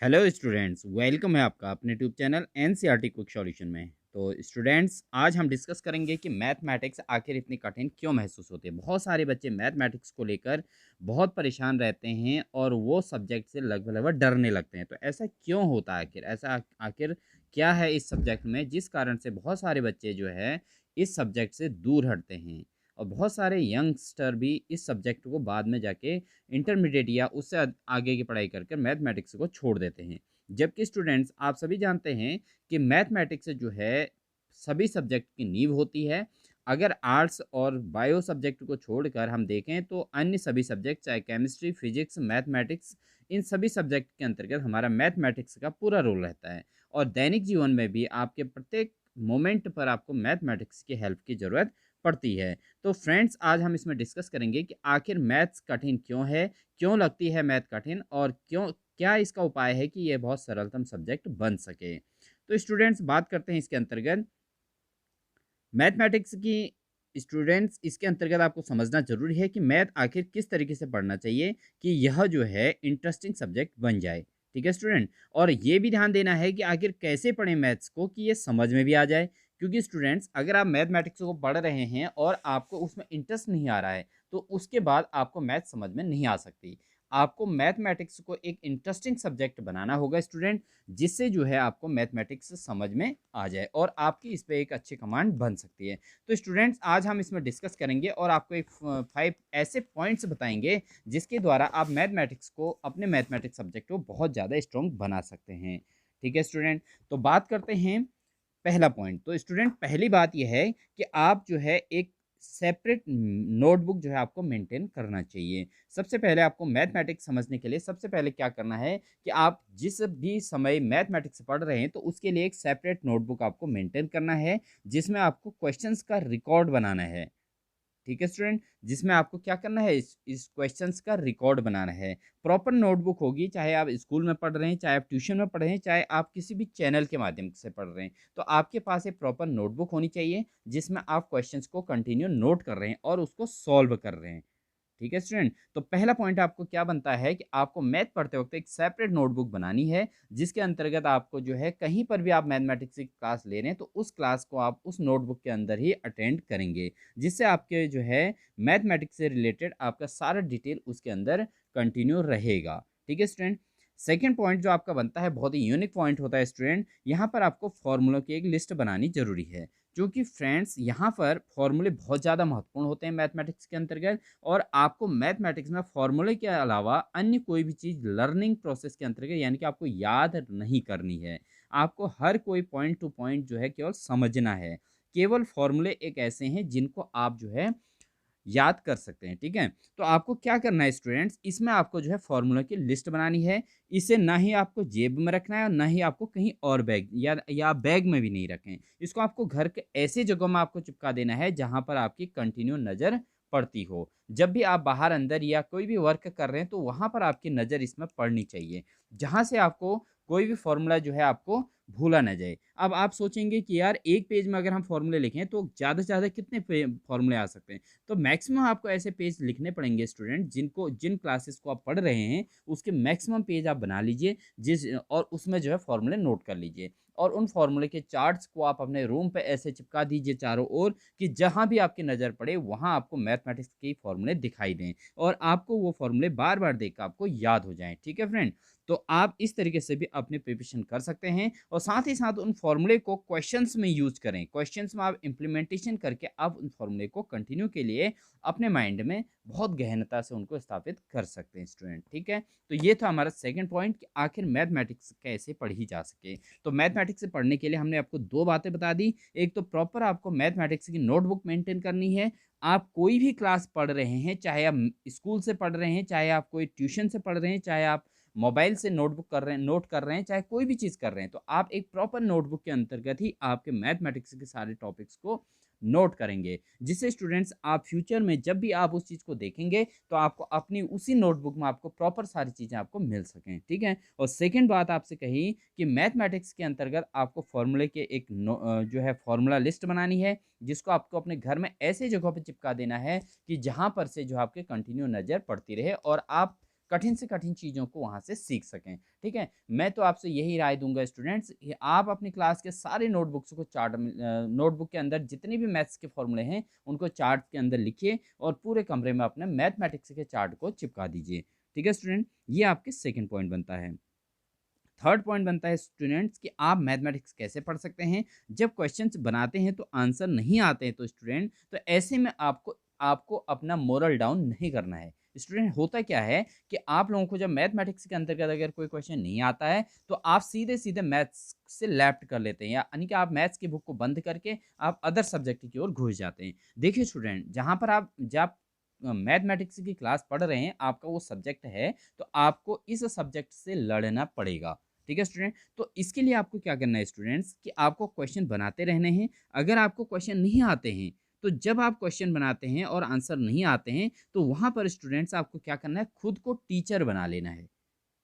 Hello students, welcome है आपका अपने YouTube channel NCERT quick solution में। तो स्टूडेंट्स, आज हम डिस्कस करेंगे कि मैथमेटिक्स आखिर इतनी कठिन क्यों महसूस होती है। बहुत सारे बच्चे मैथमेटिक्स को लेकर बहुत परेशान रहते हैं और वो सब्जेक्ट से लगभग लगभग डरने लगते हैं। तो ऐसा क्यों होता है? आखिर ऐसा आखिर क्या है इस सब्जेक्ट में जिस कारण से बहुत सारे बच्चे जो है इस सब्जेक्ट से दूर हटते हैं और बहुत सारे यंगस्टर भी इस सब्जेक्ट को बाद में जाके इंटरमीडिएट या उससे आगे की पढ़ाई करके मैथमेटिक्स को छोड़ देते हैं। जबकि स्टूडेंट्स, आप सभी जानते हैं कि मैथमेटिक्स जो है सभी सब्जेक्ट की नींव होती है। अगर आर्ट्स और बायो सब्जेक्ट को छोड़कर हम देखें तो अन्य सभी सब्जेक्ट, चाहे केमिस्ट्री, फिजिक्स, मैथमेटिक्स, इन सभी सब्जेक्ट के अंतर्गत हमारा मैथमेटिक्स का पूरा रोल रहता है। और दैनिक जीवन में भी आपके प्रत्येक मोमेंट पर आपको मैथमेटिक्स की हेल्प की ज़रूरत पड़ती है। तो फ्रेंड्स, आज हम इसमें डिस्कस करेंगे कि आखिर मैथ्स कठिन क्यों है, क्यों लगती है मैथ कठिन, और क्यों क्या इसका उपाय है कि ये बहुत सरलतम सब्जेक्ट बन सके। तो स्टूडेंट्स, बात करते हैं इसके अंतर्गत मैथमेटिक्स की। स्टूडेंट्स, इसके अंतर्गत आपको समझना जरूरी है कि मैथ आखिर किस तरीके से पढ़ना चाहिए कि यह जो है इंटरेस्टिंग सब्जेक्ट बन जाए। ठीक है स्टूडेंट, और ये भी ध्यान देना है कि आखिर कैसे पढ़ें मैथ्स को कि ये समझ में भी आ जाए। क्योंकि स्टूडेंट्स, अगर आप मैथमेटिक्स को पढ़ रहे हैं और आपको उसमें इंटरेस्ट नहीं आ रहा है तो उसके बाद आपको मैथ समझ में नहीं आ सकती। आपको मैथमेटिक्स को एक इंटरेस्टिंग सब्जेक्ट बनाना होगा स्टूडेंट, जिससे जो है आपको मैथमेटिक्स समझ में आ जाए और आपकी इस पे एक अच्छी कमांड बन सकती है। तो स्टूडेंट्स, आज हम इसमें डिस्कस करेंगे और आपको एक 5 ऐसे पॉइंट्स बताएंगे जिसके द्वारा आप मैथमेटिक्स को, अपने मैथमेटिक्स सब्जेक्ट को बहुत ज़्यादा स्ट्रॉन्ग बना सकते हैं। ठीक है स्टूडेंट, तो बात करते हैं पहला पॉइंट। तो स्टूडेंट, पहली बात यह है कि आप जो है एक सेपरेट नोटबुक जो है आपको मेंटेन करना चाहिए। सबसे पहले आपको मैथमेटिक्स समझने के लिए सबसे पहले क्या करना है कि आप जिस भी समय मैथमेटिक्स पढ़ रहे हैं तो उसके लिए एक सेपरेट नोटबुक आपको मेंटेन करना है, जिसमें आपको क्वेश्चंस का रिकॉर्ड बनाना है। ठीक है स्टूडेंट, जिसमें आपको क्या करना है, इस क्वेश्चंस का रिकॉर्ड बनाना है। प्रॉपर नोटबुक होगी, चाहे आप स्कूल में पढ़ रहे हैं, चाहे आप ट्यूशन में पढ़ रहे हैं, चाहे आप किसी भी चैनल के माध्यम से पढ़ रहे हैं, तो आपके पास एक प्रॉपर नोटबुक होनी चाहिए जिसमें आप क्वेश्चंस को कंटिन्यू नोट कर रहे हैं और उसको सॉल्व कर रहे हैं। ठीक है स्टूडेंट, तो पहला पॉइंट आपको क्या बनता है कि आपको मैथ पढ़ते वक्त एक सेपरेट नोटबुक बनानी है, जिसके अंतर्गत आपको जो है कहीं पर भी आप मैथमेटिक्स की क्लास ले रहे हैं तो उस क्लास को आप उस नोटबुक के अंदर ही अटेंड करेंगे, जिससे आपके जो है मैथमेटिक्स से रिलेटेड आपका सारा डिटेल उसके अंदर कंटिन्यू रहेगा। ठीक है स्टूडेंट, सेकेंड पॉइंट जो आपका बनता है बहुत ही यूनिक पॉइंट होता है स्टूडेंट, यहाँ पर आपको फॉर्मूलों की एक लिस्ट बनानी जरूरी है। क्योंकि फ्रेंड्स, यहाँ पर फॉर्मूले बहुत ज़्यादा महत्वपूर्ण होते हैं मैथमेटिक्स के अंतर्गत, और आपको मैथमेटिक्स में फॉर्मूले के अलावा अन्य कोई भी चीज़ लर्निंग प्रोसेस के अंतर्गत, यानी कि आपको याद नहीं करनी है। आपको हर कोई पॉइंट टू पॉइंट जो है केवल समझना है। केवल फॉर्मूले एक ऐसे हैं जिनको आप जो है याद कर सकते हैं। ठीक है, तो आपको क्या करना है स्टूडेंट्स, इसमें आपको जो है फॉर्मूला की लिस्ट बनानी है। इसे ना ही आपको जेब में रखना है और ना ही आपको कहीं और बैग या बैग में भी नहीं रखें। इसको आपको घर के ऐसे जगहों में आपको चिपका देना है जहां पर आपकी कंटिन्यू नज़र पड़ती हो। जब भी आप बाहर अंदर या कोई भी वर्क कर रहे हैं तो वहां पर आपकी नज़र इसमें पड़नी चाहिए, जहां से आपको कोई भी फॉर्मूला जो है आपको भूला ना जाए। अब आप सोचेंगे कि यार एक पेज में अगर हम फॉर्मूले लिखें तो ज़्यादा से ज़्यादा कितने फॉर्मूले आ सकते हैं। तो मैक्सिमम आपको ऐसे पेज लिखने पड़ेंगे स्टूडेंट, जिन क्लासेस को आप पढ़ रहे हैं उसके मैक्सिमम पेज आप बना लीजिए, जिस और उसमें जो है फॉर्मूले नोट कर लीजिए। और उन फॉर्मूले के चार्ट्स को आप अपने रूम पे ऐसे चिपका दीजिए चारों ओर कि जहां भी आपकी नज़र पड़े वहां आपको मैथमेटिक्स के फॉर्मूले दिखाई दें और आपको वो फॉर्मूले बार बार देखकर आपको याद हो जाएं। ठीक है फ्रेंड, तो आप इस तरीके से भी अपने प्रिपरेशन कर सकते हैं और साथ ही साथ उन फॉर्मूले को क्वेश्चंस में यूज करें। क्वेश्चंस में आप इम्प्लीमेंटेशन करके आप उन फॉर्मूले को कंटिन्यू के लिए अपने माइंड में बहुत गहनता से उनको स्थापित कर सकते हैं स्टूडेंट। ठीक है, तो ये था हमारा सेकंड पॉइंट कि आखिर मैथमेटिक्स कैसे पढ़ी जा सके। तो मैथमेटिक्स से पढ़ने के लिए हमने आपको दो बातें बता दी। एक तो प्रॉपर आपको मैथमेटिक्स की नोटबुक मेंटेन करनी है। आप कोई भी क्लास पढ़ रहे हैं, चाहे आप स्कूल से पढ़ रहे हैं, चाहे आप कोई ट्यूशन से पढ़ रहे हैं, चाहे आप मोबाइल से नोटबुक कर रहे हैं, नोट कर रहे हैं, चाहे कोई भी चीज़ कर रहे हैं, तो आप एक प्रॉपर नोटबुक के अंतर्गत ही आपके मैथमेटिक्स के सारे टॉपिक्स को नोट करेंगे, जिससे स्टूडेंट्स आप फ्यूचर में जब भी आप उस चीज़ को देखेंगे तो आपको अपनी उसी नोटबुक में आपको प्रॉपर सारी चीज़ें आपको मिल सकें। ठीक है, और सेकंड बात आपसे कही कि मैथमेटिक्स के अंतर्गत आपको फॉर्मूले के एक जो है फॉर्मूला लिस्ट बनानी है, जिसको आपको अपने घर में ऐसे जगहों पर चिपका देना है कि जहाँ पर से जो आपके कंटिन्यू नज़र पड़ती रहे और आप कठिन से कठिन चीज़ों को वहाँ से सीख सकें। ठीक है, मैं तो आपसे यही राय दूंगा स्टूडेंट्स, आप अपनी क्लास के सारे नोटबुक्स को नोटबुक के अंदर जितने भी मैथ्स के फॉर्मूले हैं उनको चार्ट के अंदर लिखिए और पूरे कमरे में अपने मैथमेटिक्स के चार्ट को चिपका दीजिए। ठीक है स्टूडेंट, ये आपके सेकंड पॉइंट बनता है। थर्ड पॉइंट बनता है स्टूडेंट्स कि आप मैथमेटिक्स कैसे पढ़ सकते हैं। जब क्वेश्चंस बनाते हैं तो आंसर नहीं आते हैं तो स्टूडेंट, तो ऐसे में आपको आपको अपना मोरल डाउन नहीं करना है। स्टूडेंट, होता क्या है कि आप लोगों को जब मैथमेटिक्स के अंतर्गत अगर कोई क्वेश्चन नहीं आता है तो आप सीधे सीधे मैथ्स से लेफ्ट कर लेते हैं, यानी कि आप मैथ्स की बुक को बंद करके आप अदर सब्जेक्ट की ओर घुस जाते हैं। देखिए स्टूडेंट, जहाँ पर आप जब मैथमेटिक्स की क्लास पढ़ रहे हैं, आपका वो सब्जेक्ट है, तो आपको इस सब्जेक्ट से लड़ना पड़ेगा। ठीक है स्टूडेंट, तो इसके लिए आपको क्या करना है स्टूडेंट्स कि आपको क्वेश्चन बनाते रहने हैं। अगर आपको क्वेश्चन नहीं आते हैं तो जब आप क्वेश्चन बनाते हैं और आंसर नहीं आते हैं तो वहाँ पर स्टूडेंट्स आपको क्या करना है, खुद को टीचर बना लेना है।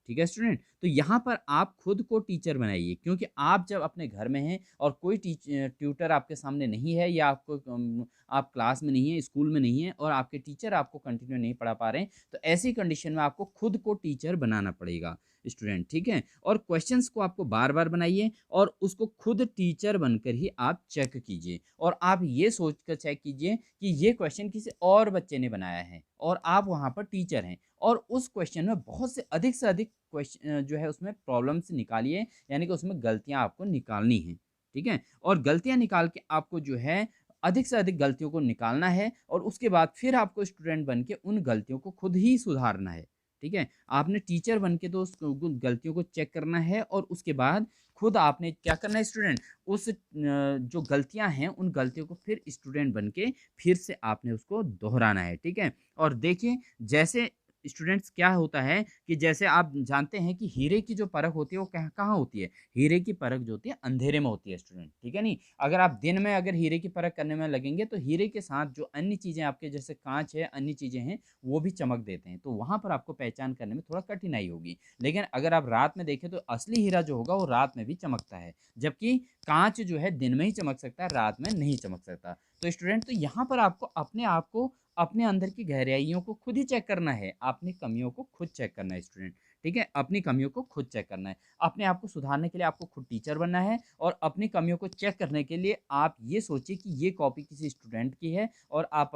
ठीक है स्टूडेंट, तो यहाँ पर आप खुद को टीचर बनाइए, क्योंकि आप जब अपने घर में हैं और कोई ट्यूटर आपके सामने नहीं है, या आपको आप क्लास में नहीं है, स्कूल में नहीं है और आपके टीचर आपको कंटिन्यू नहीं पढ़ा पा रहे हैं, तो ऐसी कंडीशन में आपको खुद को टीचर बनाना पड़ेगा स्टूडेंट। ठीक है, और क्वेश्चंस को आपको बार बार बनाइए और उसको खुद टीचर बनकर ही आप चेक कीजिए, और आप ये सोच कर चेक कीजिए कि ये क्वेश्चन किसी और बच्चे ने बनाया है और आप वहाँ पर टीचर हैं, और उस क्वेश्चन में बहुत से अधिक क्वेश्चन जो है उसमें प्रॉब्लम्स निकालिए, यानी कि उसमें गलतियाँ आपको निकालनी हैं। ठीक है, और गलतियाँ निकाल के आपको जो है अधिक से अधिक गलतियों को निकालना है, और उसके बाद फिर आपको स्टूडेंट बन के उन गलतियों को खुद ही सुधारना है। ठीक है, आपने टीचर बन के तो उस गलतियों को चेक करना है, और उसके बाद खुद आपने क्या करना है स्टूडेंट, उस जो गलतियां हैं उन गलतियों को फिर स्टूडेंट बन के फिर से आपने उसको दोहराना है। ठीक है, और देखिए जैसे स्टूडेंट्स क्या होता है कि जैसे आप जानते हैं कि हीरे की जो परख होती है वो कहाँ होती है, हीरे की परख जो होती है अंधेरे में होती है स्टूडेंट। ठीक है, नहीं, अगर आप दिन में अगर हीरे की परख करने में लगेंगे तो हीरे के साथ जो अन्य चीज़ें आपके जैसे कांच है, अन्य चीज़ें हैं, वो भी चमक देते हैं, तो वहाँ पर आपको पहचान करने में थोड़ा कठिनाई होगी। लेकिन अगर आप रात में देखें तो असली हीरा जो होगा वो रात में भी चमकता है, जबकि कांच जो है दिन में ही चमक सकता है, रात में नहीं चमक सकता। तो स्टूडेंट, तो यहाँ पर आपको अपने आप को, अपने अंदर की गहराइयों को खुद ही चेक करना है, अपनी कमियों को खुद चेक करना है स्टूडेंट। ठीक है, अपनी कमियों को खुद चेक करना है, अपने आप को सुधारने के लिए आपको खुद टीचर बनना है, और अपनी कमियों को चेक करने के लिए आप ये सोचिए कि ये कॉपी किसी स्टूडेंट की है और आप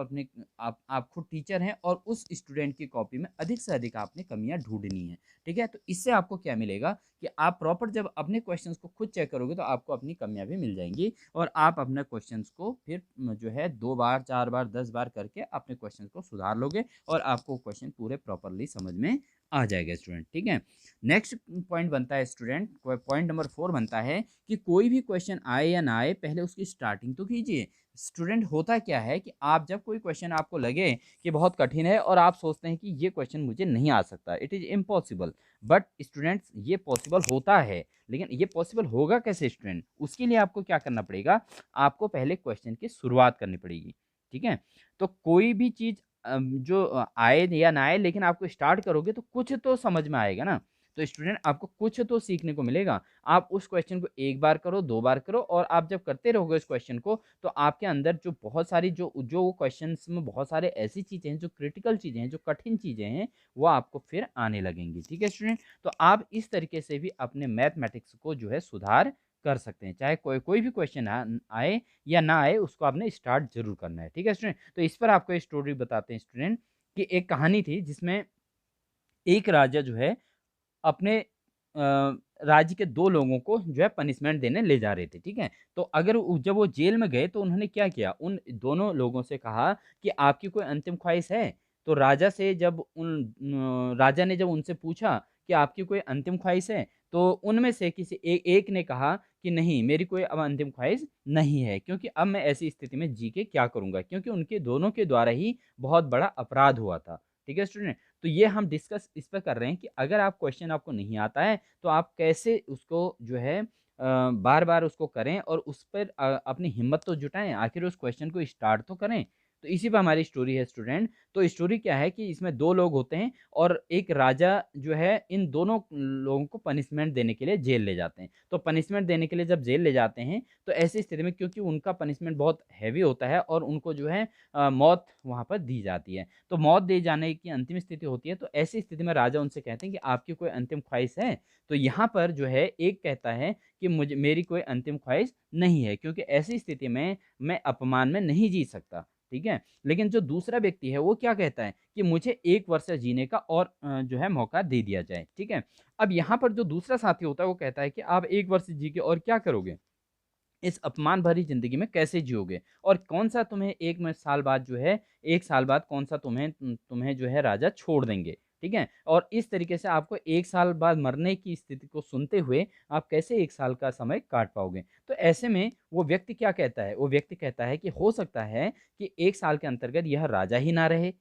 खुद टीचर हैं, और उस स्टूडेंट की कॉपी में अधिक से अधिक आपने कमियां ढूंढनी है। ठीक है, तो इससे आपको क्या मिलेगा कि आप प्रॉपर जब अपने क्वेश्चंस को खुद चेक करोगे तो आपको अपनी कमियां भी मिल जाएंगी, और आप अपने क्वेश्चंस को फिर जो है 2 बार 4 बार 10 बार करके अपने क्वेश्चंस को सुधार लोगे, और आपको क्वेश्चन पूरे प्रॉपरली समझ में आ जाएगा स्टूडेंट। ठीक है, नेक्स्ट पॉइंट बनता है स्टूडेंट, पॉइंट नंबर 4 बनता है कि कोई भी क्वेश्चन आए या ना आए, पहले उसकी स्टार्टिंग तो कीजिए। स्टूडेंट, होता क्या है कि आप जब कोई क्वेश्चन आपको लगे कि बहुत कठिन है और आप सोचते हैं कि ये क्वेश्चन मुझे नहीं आ सकता, it is impossible, but students ये पॉसिबल होता है, लेकिन ये पॉसिबल होगा कैसे स्टूडेंट, उसके लिए आपको क्या करना पड़ेगा, आपको पहले क्वेश्चन की शुरुआत करनी पड़ेगी। ठीक है, तो कोई भी चीज़ जो आए या ना आए, लेकिन आपको स्टार्ट करोगे तो कुछ तो समझ में आएगा ना, तो स्टूडेंट आपको कुछ तो सीखने को मिलेगा। आप उस क्वेश्चन को 1 बार करो, 2 बार करो, और आप जब करते रहोगे उस क्वेश्चन को, तो आपके अंदर जो बहुत सारी जो जो क्वेश्चंस में बहुत सारे ऐसी चीज़ें हैं, जो क्रिटिकल चीज़ें हैं, जो कठिन चीज़ें हैं, वो आपको फिर आने लगेंगी। ठीक है स्टूडेंट, तो आप इस तरीके से भी अपने मैथमेटिक्स को जो है सुधार कर सकते हैं, चाहे कोई कोई भी क्वेश्चन आए या ना आए, उसको आपने स्टार्ट जरूर करना है। ठीक है स्टूडेंट, तो इस पर आपको एक स्टोरी बताते हैं स्टूडेंट, कि एक कहानी थी जिसमें एक राजा जो है अपने राज्य के 2 लोगों को जो है पनिशमेंट देने ले जा रहे थे। ठीक है, तो अगर जब वो जेल में गए तो उन्होंने क्या किया, उन दोनों लोगों से कहा कि आपकी कोई अंतिम ख्वाहिश है। तो राजा ने जब उनसे पूछा कि आपकी कोई अंतिम ख्वाहिश है, तो उनमें से किसी एक ने कहा कि नहीं, मेरी कोई अब अंतिम ख्वाहिश नहीं है, क्योंकि अब मैं ऐसी स्थिति में जी के क्या करूँगा, क्योंकि उनके दोनों के द्वारा ही बहुत बड़ा अपराध हुआ था। ठीक है स्टूडेंट, तो ये हम डिस्कस इस पे कर रहे हैं कि अगर आप क्वेश्चन आपको नहीं आता है तो आप कैसे उसको जो है बार बार उसको करें, और उस पर अपनी हिम्मत तो जुटाएं, आखिर उस क्वेश्चन को स्टार्ट तो करें। तो इसी पे हमारी स्टोरी है स्टूडेंट। तो स्टोरी क्या है कि इसमें 2 लोग होते हैं और एक राजा जो है इन दोनों लोगों को पनिशमेंट देने के लिए जेल ले जाते हैं। तो पनिशमेंट देने के लिए जब जेल ले जाते हैं, तो ऐसी स्थिति में क्योंकि उनका पनिशमेंट बहुत हेवी होता है और उनको जो है मौत वहाँ पर दी जाती है। तो मौत दिए जाने की अंतिम स्थिति होती है, तो ऐसी स्थिति में राजा उनसे कहते हैं कि आपकी कोई अंतिम ख्वाहिश है? तो यहाँ पर जो है एक कहता है कि मुझे मेरी कोई अंतिम ख्वाहिश नहीं है, क्योंकि ऐसी स्थिति में मैं अपमान में नहीं जी सकता, ठीक है? लेकिन जो दूसरा व्यक्ति है वो क्या कहता है कि मुझे 1 वर्ष जीने का और जो है मौका दे दिया जाए, ठीक है? अब यहाँ पर जो दूसरा साथी होता है वो कहता है कि आप 1 वर्ष जी के और क्या करोगे? इस अपमान भरी ज़िंदगी में कैसे जियोगे? और कौन-सा तुम्हें 1 में साल बाद जो है 1 साल बाद कौन-सा तुम्हें जो है राजा छोड़ देंगे, ठीक है? और इस तरीके से आपको 1 साल बाद मरने की स्थिति को सुनते हुए आप कैसे 1 साल का समय काट पाओगे? तो ऐसे में वो व्यक्ति क्या कहता है? वो व्यक्ति कहता है कि हो सकता है कि 1 साल के अंतर्गत यह राजा ही ना रहे,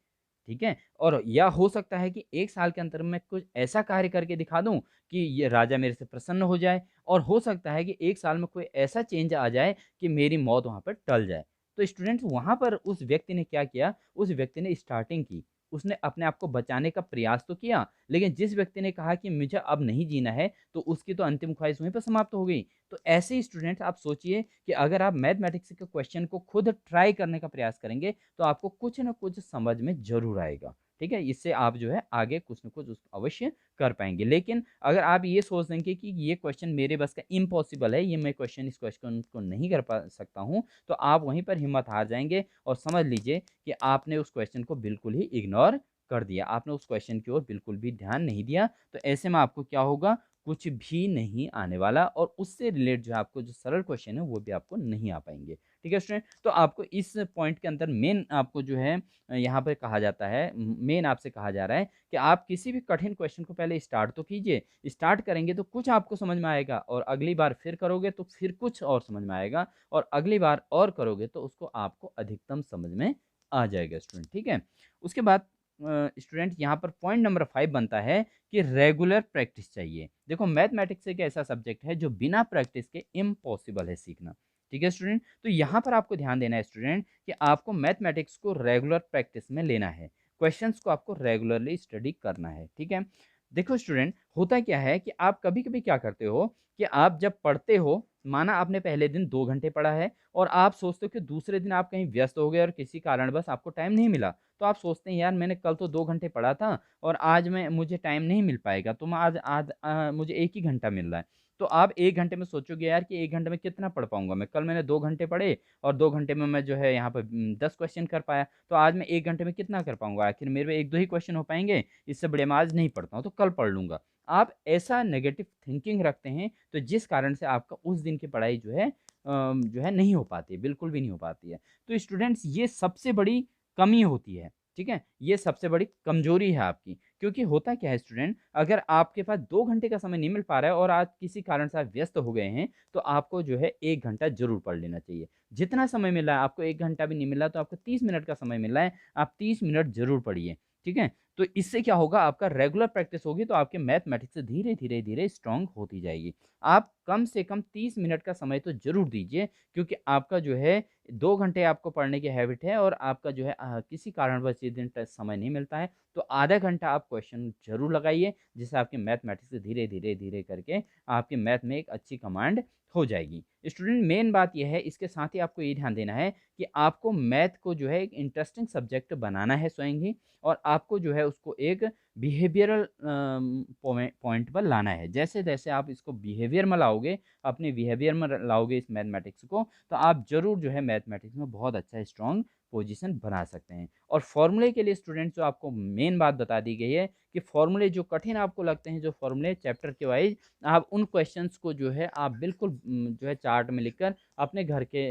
ठीक है? और या हो सकता है कि 1 साल के अंतर मैं कुछ ऐसा कार्य करके दिखा दूँ कि ये राजा मेरे से प्रसन्न हो जाए, और हो सकता है कि 1 साल में कोई ऐसा चेंज आ जाए कि मेरी मौत वहाँ पर टल जाए। तो स्टूडेंट्स वहाँ पर उस व्यक्ति ने क्या किया, उस व्यक्ति ने स्टार्टिंग की। उसने अपने आप को बचाने का प्रयास तो किया, लेकिन जिस व्यक्ति ने कहा कि मुझे अब नहीं जीना है, तो उसकी तो अंतिम ख्वाहिश वहीं पे समाप्त हो गई। तो ऐसे ही स्टूडेंट्स आप सोचिए कि अगर आप मैथमेटिक्स के क्वेश्चन को खुद ट्राई करने का प्रयास करेंगे, तो आपको कुछ न कुछ समझ में ज़रूर आएगा। ठीक है? इससे आप जो है आगे कुछ न कुछ उसको अवश्य कर पाएँगे। लेकिन अगर आप ये सोच देंगे कि ये क्वेश्चन मेरे बस का इम्पॉसिबल है, ये मैं इस क्वेश्चन को नहीं कर पा सकता हूँ, तो आप वहीं पर हिम्मत हार जाएँगे और समझ लीजिए कि आपने उस क्वेश्चन को बिल्कुल ही इग्नोर कर दिया। आपने उस क्वेश्चन की ओर बिल्कुल भी ध्यान नहीं दिया, तो ऐसे में आपको क्या होगा, कुछ भी नहीं आने वाला और उससे रिलेट जो है आपको जो सरल क्वेश्चन है, वो भी आपको नहीं आ पाएँगे। ठीक है स्टूडेंट? तो आपको इस पॉइंट के अंदर मेन आपको जो है यहाँ पे कहा जाता है, मेन आपसे कहा जा रहा है कि आप किसी भी कठिन क्वेश्चन को पहले स्टार्ट तो कीजिए। स्टार्ट करेंगे तो कुछ आपको समझ में आएगा और अगली बार फिर करोगे तो फिर कुछ और समझ में आएगा और अगली बार और करोगे तो उसको आपको अधिकतम समझ में आ जाएगा स्टूडेंट, ठीक है? उसके बाद स्टूडेंट यहाँ पर पॉइंट नंबर 5 बनता है कि रेगुलर प्रैक्टिस चाहिए। देखो मैथमेटिक्स एक ऐसा सब्जेक्ट है जो बिना प्रैक्टिस के इम्पॉसिबल है सीखना। ठीक है स्टूडेंट? तो यहाँ पर आपको ध्यान देना है स्टूडेंट कि आपको मैथमेटिक्स को रेगुलर प्रैक्टिस में लेना है। क्वेश्चंस को आपको रेगुलरली स्टडी करना है, ठीक है? देखो स्टूडेंट, होता क्या है कि आप कभी-कभी क्या करते हो कि आप जब पढ़ते हो, माना आपने पहले दिन 2 घंटे पढ़ा है और आप सोचते हो कि दूसरे दिन आप कहीं व्यस्त हो गए और किसी कारणवश आपको टाइम नहीं मिला। तो आप सोचते हैं यार मैंने कल तो 2 घंटे पढ़ा था और आज मुझे टाइम नहीं मिल पाएगा, तो मैं आज मुझे 1 ही घंटा मिल रहा है। तो आप 1 घंटे में सोचोगे यार कि 1 घंटे में कितना पढ़ पाऊँगा मैं? कल मैंने 2 घंटे पढ़े और 2 घंटे में मैं जो है यहाँ पे 10 क्वेश्चन कर पाया, तो आज मैं 1 घंटे में कितना कर पाऊँगा? आखिर मेरे 1-2 ही क्वेश्चन हो पाएँगे, इससे बढ़िया मैं आज नहीं पढ़ता हूँ, तो कल पढ़ लूँगा। आप ऐसा नेगेटिव थिंकिंग रखते हैं, तो जिस कारण से आपका उस दिन की पढ़ाई जो है नहीं हो पाती है, बिल्कुल भी नहीं हो पाती है। तो स्टूडेंट्स ये सबसे बड़ी कमी होती है, ठीक है? ये सबसे बड़ी कमज़ोरी है आपकी, क्योंकि होता क्या है स्टूडेंट, अगर आपके पास 2 घंटे का समय नहीं मिल पा रहा है और आज किसी कारण से आप व्यस्त हो गए हैं, तो आपको जो है 1 घंटा ज़रूर पढ़ लेना चाहिए। जितना समय मिला है, आपको 1 घंटा भी नहीं मिला तो आपको 30 मिनट का समय मिला है, आप 30 मिनट ज़रूर पढ़िए, ठीक है? तो इससे क्या होगा, आपका रेगुलर प्रैक्टिस होगी तो आपके मैथमेटिक्स धीरे-धीरे स्ट्रॉन्ग होती जाएगी। आप कम से कम 30 मिनट का समय तो ज़रूर दीजिए, क्योंकि आपका जो है 2 घंटे आपको पढ़ने की हैबिट है और आपका जो है किसी कारणवश जिस दिन समय नहीं मिलता है, तो आधा घंटा आप क्वेश्चन ज़रूर लगाइए, जिससे आपकी मैथमेटिक्स धीरे करके आपके मैथ में एक अच्छी कमांड हो जाएगी। स्टूडेंट मेन बात ये है, इसके साथ ही आपको ये ध्यान देना है कि आपको मैथ को जो है एक इंटरेस्टिंग सब्जेक्ट बनाना है स्वयं ही, और आपको जो है उसको एक बिहेवियरल पॉइंट पर लाना है। जैसे-जैसे आप इसको बिहेवियर में लाओगे, अपने बिहेवियर में लाओगे इस मैथमेटिक्स को, तो आप ज़रूर जो है मैथमेटिक्स में बहुत अच्छा स्ट्रॉन्ग पोजीशन बना सकते हैं। और फ़ॉर्मूले के लिए स्टूडेंट्स जो आपको मेन बात बता दी गई है कि फ़ॉर्मूले जो कठिन आपको लगते हैं, जो फ़ॉर्मूले चैप्टर के वाइज़, आप उन क्वेश्चंस को जो है आप बिल्कुल जो है चार्ट में लिखकर अपने घर के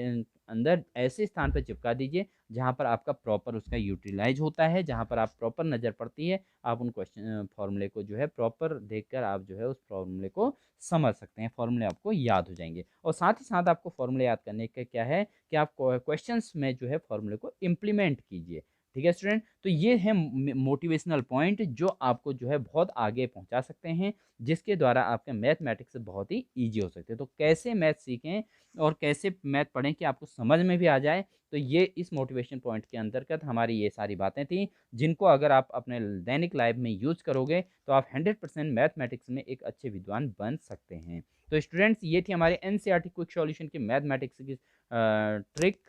अंदर ऐसे स्थान पे चिपका दीजिए, जहाँ पर आपका प्रॉपर उसका यूटिलाइज़ होता है, जहाँ पर आप प्रॉपर नज़र पड़ती है, आप उन फ़ॉर्मूले को जो है प्रॉपर देखकर आप जो है उस फ़ॉर्मूले को समझ सकते हैं, फ़ॉर्मूले आपको याद हो जाएँगे। और साथ ही साथ आपको फ़ॉर्मूले याद करने का क्या है कि आप क्वेश्चंस में जो है फ़ॉर्मूले को इम्प्लीमेंट कीजिए। ठीक है स्टूडेंट, तो ये है मोटिवेशनल पॉइंट जो आपको जो है बहुत आगे पहुंचा सकते हैं, जिसके द्वारा आपके मैथमेटिक्स बहुत ही ईजी हो सकते हैं। तो कैसे मैथ सीखें और कैसे मैथ पढ़ें कि आपको समझ में भी आ जाए, तो ये इस मोटिवेशन पॉइंट के अंतर्गत हमारी ये सारी बातें थी, जिनको अगर आप अपने दैनिक लाइफ में यूज़ करोगे तो आप 100% मैथमेटिक्स में एक अच्छे विद्वान बन सकते हैं। तो स्टूडेंट्स, ये थी हमारे एनसीईआरटी क्विक सॉल्यूशन की मैथमेटिक्स की ट्रिक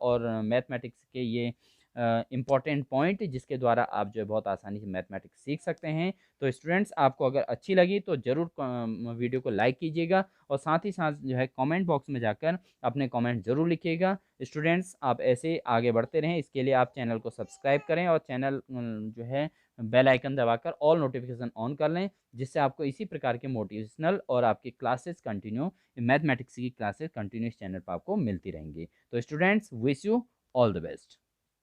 और मैथमेटिक्स के ये इम्पॉर्टेंट पॉइंट, जिसके द्वारा आप जो है बहुत आसानी से मैथमेटिक्स सीख सकते हैं। तो स्टूडेंट्स, आपको अगर अच्छी लगी तो ज़रूर वीडियो को लाइक कीजिएगा और साथ ही साथ जो है कमेंट बॉक्स में जाकर अपने कमेंट ज़रूर लिखिएगा। स्टूडेंट्स, आप ऐसे आगे बढ़ते रहें, इसके लिए आप चैनल को सब्सक्राइब करें और चैनल जो है बेल आइकन दबाकर ऑल नोटिफिकेशन ऑन कर लें, जिससे आपको इसी प्रकार के मोटिवेशनल और आपकी क्लासेस कंटिन्यू मैथमेटिक्स की क्लासेस कंटिन्यू इस चैनल पर आपको मिलती रहेंगी। तो students, wish you all the best.